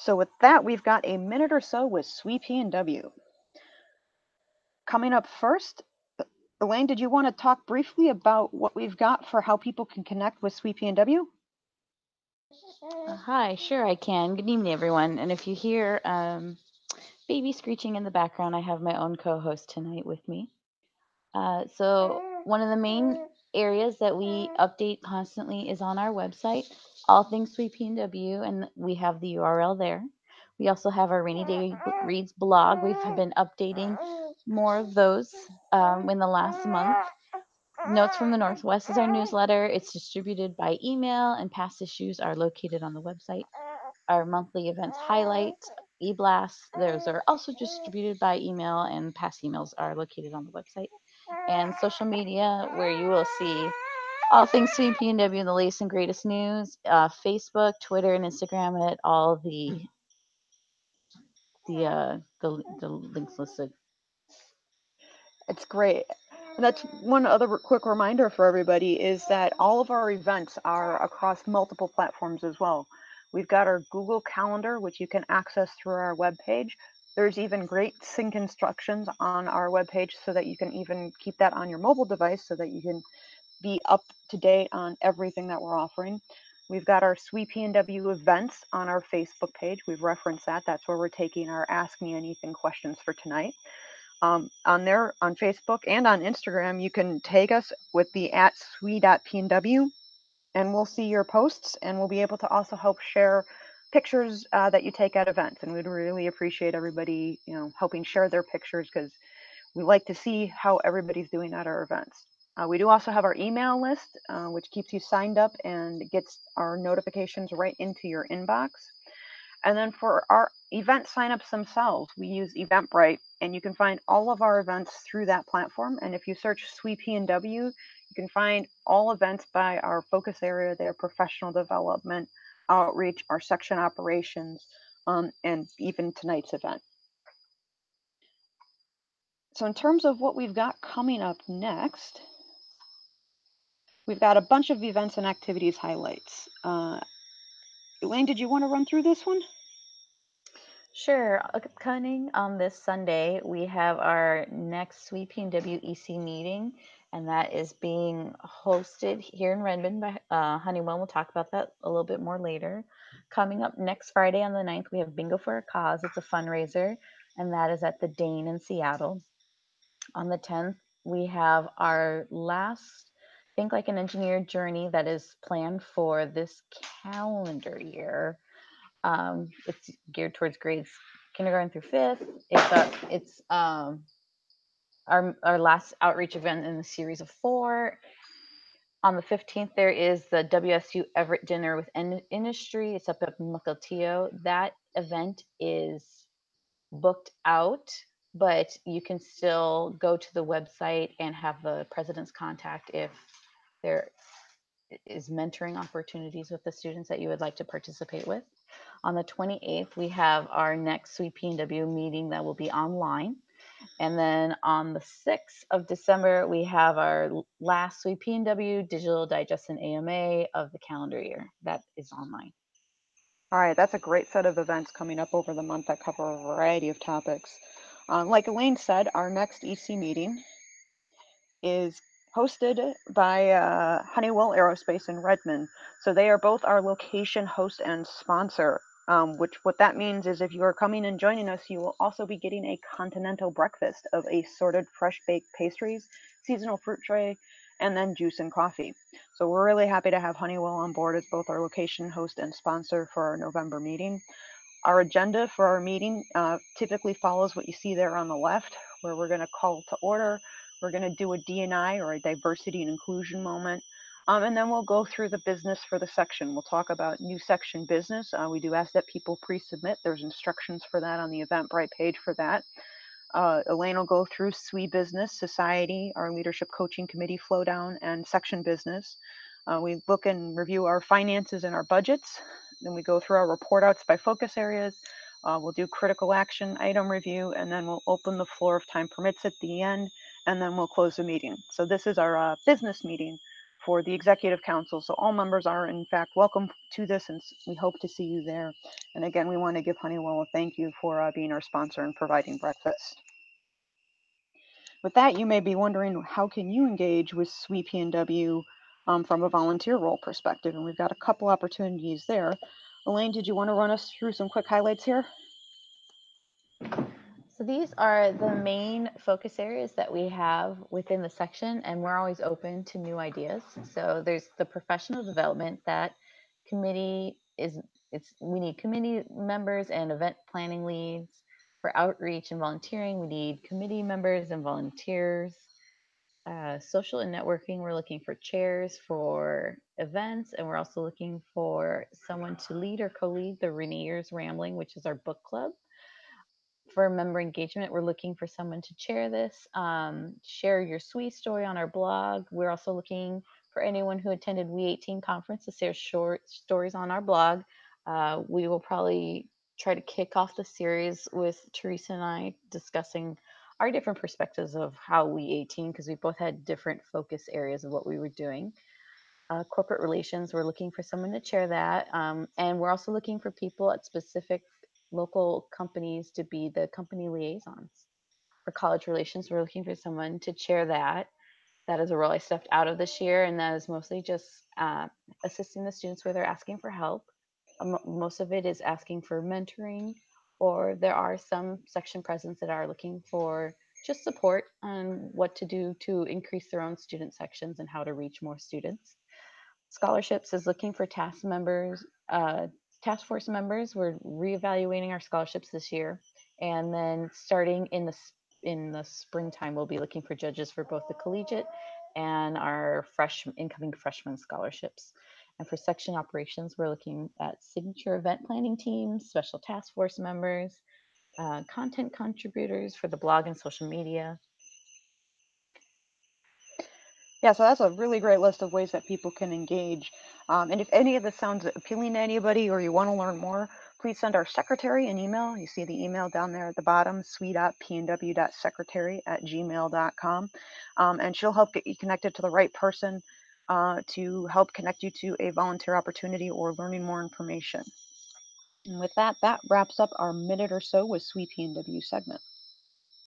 So with that, we've got a minute or so with SWE PNW. Coming up first, Elaine, did you want to talk briefly about what we've got for how people can connect with SWE PNW? Hi, sure I can. Good evening, everyone. And if you hear baby screeching in the background, I have my own co-host tonight with me. So one of the main areas that we update constantly is on our website, All Things Sweet PNW, and we have the URL there. We also have our Rainy Day Reads blog. We've been updating more of those in the last month. Notes from the Northwest is our newsletter. It's distributed by email, and past issues are located on the website. Our monthly events highlight, e-blasts, those are also distributed by email, and past emails are located on the website. And social media, where you will see all things CPNW and the latest and greatest news, Facebook, Twitter, and Instagram at all the links listed. It's great. And that's one other quick reminder for everybody is that all of our events are across multiple platforms as well. We've got our Google Calendar, which you can access through our webpage. There's even great sync instructions on our webpage so that you can even keep that on your mobile device so that you can be up to date on everything that we're offering. We've got our SWE PNW events on our Facebook page. We've referenced that. That's where we're taking our Ask Me Anything questions for tonight. On there on Facebook and on Instagram, you can tag us with the at swe.pnw and we'll see your posts and we'll be able to also help share pictures that you take at events. And we'd really appreciate everybody, helping share their pictures because we like to see how everybody's doing at our events. We do also have our email list, which keeps you signed up and gets our notifications right into your inbox. And then for our event signups themselves, we use Eventbrite, and you can find all of our events through that platform. And if you search SWE PNW, you can find all events by our focus area, their professional development, outreach, our section operations, and even tonight's event. So in terms of what we've got coming up next, we've got a bunch of events and activities highlights. Elaine, did you want to run through this one? Sure. Upcoming on this Sunday, we have our next SWE PNW EC meeting, and that is being hosted here in Redmond by Honeywell. We'll talk about that a little bit more later. Coming up next Friday on the 9th, we have Bingo for a Cause. It's a fundraiser, and that is at the Dane in Seattle. On the 10th, we have our last Think Like an Engineer journey that is planned for this calendar year. It's geared towards grades kindergarten through fifth. It's our last outreach event in the series of 4. On the 15th, there is the WSU Everett Dinner with Industry. It's up at Mukilteo. That event is booked out, but you can still go to the website and have the president's contact if there is mentoring opportunities with the students that you would like to participate with. On the 28th, we have our next SWE PNW meeting that will be online. And then on the 6th of December, we have our last SWE PNW Digital Digest and AMA of the calendar year. That is online. All right, that's a great set of events coming up over the month that cover a variety of topics. Like Elaine said, our next EC meeting is hosted by Honeywell Aerospace in Redmond. So they are both our location host and sponsor. Which what that means is if you are coming and joining us, you will also be getting a continental breakfast of assorted fresh baked pastries, seasonal fruit tray, and then juice and coffee. So we're really happy to have Honeywell on board as both our location host and sponsor for our November meeting. Our agenda for our meeting typically follows what you see there on the left, where we're going to call to order. We're going to do a D&I or a diversity and inclusion moment. And then we'll go through the business for the section. We'll talk about new section business. We do ask that people pre-submit. There's instructions for that on the Eventbrite page for that. Elaine will go through SWE Business, Society, our Leadership Coaching Committee flow down, and section business. We look and review our finances and our budgets. Then we go through our report outs by focus areas. We'll do critical action item review, and then we'll open the floor if time permits at the end, and then we'll close the meeting. So this is our business meeting. for the Executive Council. So all members are, in fact, welcome to this, and we hope to see you there. And again, we want to give Honeywell a thank you for being our sponsor and providing breakfast. With that, you may be wondering, how can you engage with SWE PNW from a volunteer role perspective? And we've got a couple opportunities there. Elaine, did you want to run us through some quick highlights here? So these are the main focus areas that we have within the section, and we're always open to new ideas. So there's the professional development. That committee is, we need committee members and event planning leads. For outreach and volunteering, we need committee members and volunteers. Social and networking, we're looking for chairs for events, and we're also looking for someone to lead or co-lead the Rainier's Rambling, which is our book club. For member engagement, we're looking for someone to chair this. Share your SWE story on our blog. We're also looking for anyone who attended We18 conference to share short stories on our blog. We will probably try to kick off the series with Teresa and I discussing our different perspectives of how We18, because we both had different focus areas of what we were doing. Corporate relations, we're looking for someone to chair that. And we're also looking for people at specific local companies to be the company liaisons. For college relations, we're looking for someone to chair that. That is a role I stepped out of this year, and that is mostly just assisting the students where they're asking for help. Most of it is asking for mentoring, or there are some section presidents that are looking for just support on what to do to increase their own student sections and how to reach more students. Scholarships is looking for task force members. We're reevaluating our scholarships this year, and then starting in the springtime, we'll be looking for judges for both the collegiate and our incoming freshman scholarships. And for section operations, we're looking at signature event planning teams, special task force members, content contributors for the blog and social media. Yeah, so that's a really great list of ways that people can engage. And if any of this sounds appealing to anybody or you want to learn more, please send our secretary an email. You see the email down there at the bottom, swe.pnw.secretary@gmail.com. And she'll help get you connected to the right person to help connect you to a volunteer opportunity or learning more information. And with that, that wraps up our minute or so with SWE PNW segment.